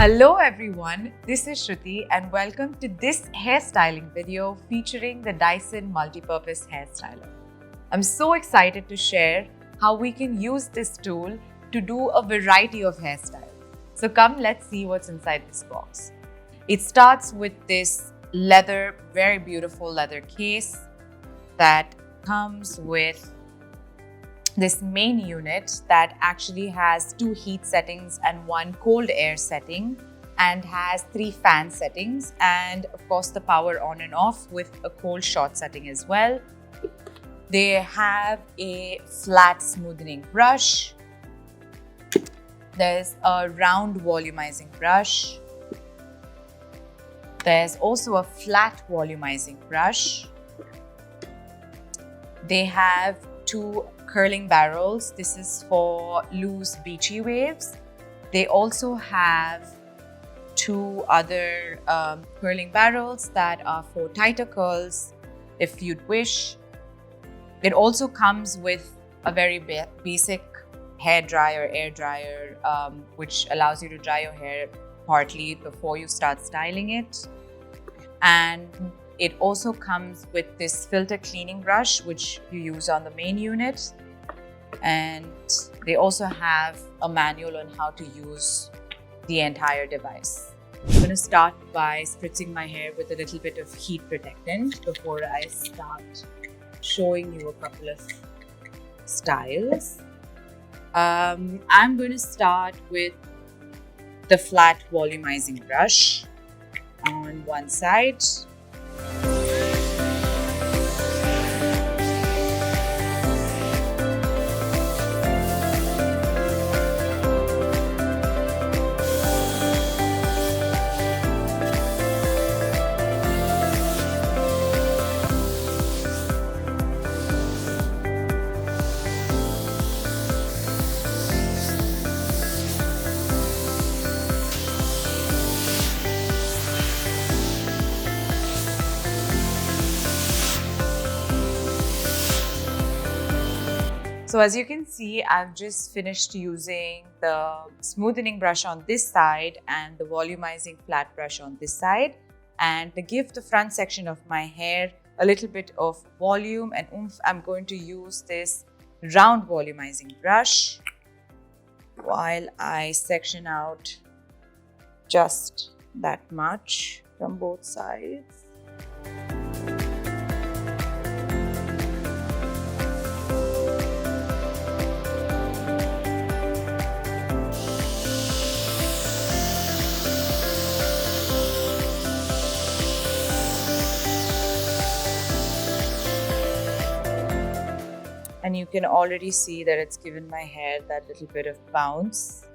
Hello everyone, this is Shruti and welcome to this hairstyling video featuring the Dyson Multi-purpose Hair Styler. I'm so excited to share how we can use this tool to do a variety of hairstyles. So come, let's see what's inside this box. It starts with this very beautiful leather case that comes with this main unit that actually has 2 heat settings and 1 cold air setting, and has 3 fan settings, and of course the power on and off with a cold short setting as well. They have a flat smoothing brush. There's a round volumizing brush. There's also a flat volumizing brush. They have 2 curling barrels. This is for loose beachy waves. They also have 2 other curling barrels that are for tighter curls if you'd wish. It also comes with a very basic hair dryer, air dryer, which allows you to dry your hair partly before you start styling it. And it also comes with this filter cleaning brush, which you use on the main unit. And they also have a manual on how to use the entire device. I'm going to start by spritzing my hair with a little bit of heat protectant before I start showing you a couple of styles. I'm going to start with the flat volumizing brush on one side. So as you can see, I've just finished using the smoothing brush on this side and the volumizing flat brush on this side. And to give the front section of my hair a little bit of volume and oomph, I'm going to use this round volumizing brush while I section out just that much from both sides. And you can already see that it's given my hair that little bit of bounce.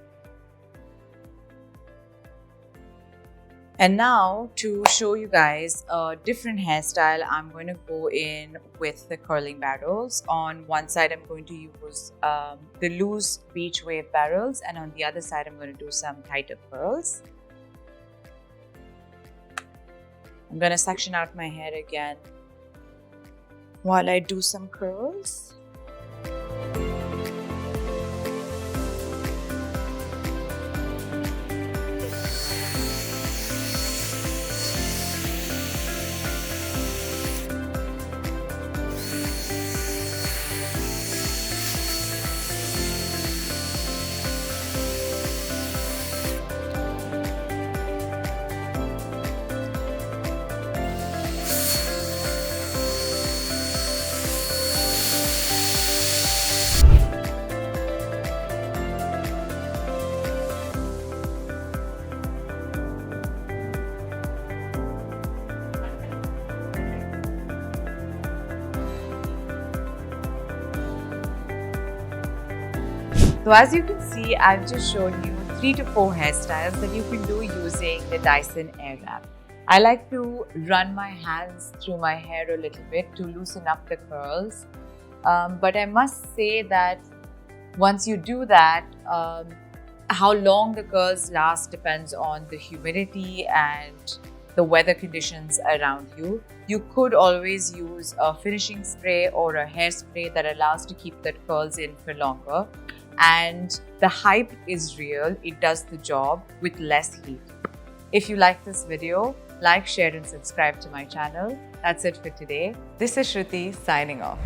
And now to show you guys a different hairstyle, I'm going to go in with the curling barrels. On one side, I'm going to use the loose beach wave barrels, and on the other side, I'm going to do some tighter curls. I'm going to section out my hair again while I do some curls. So as you can see, I've just shown you 3 to 4 hairstyles that you can do using the Dyson Airwrap. I like to run my hands through my hair a little bit to loosen up the curls. But I must say that once you do that, how long the curls last depends on the humidity and the weather conditions around you. You could always use a finishing spray or a hairspray that allows to keep the curls in for longer. and the hype is real. It does the job with less heat. If you like this video, like, share and subscribe to my channel. That's it for today. This is Shruti signing off.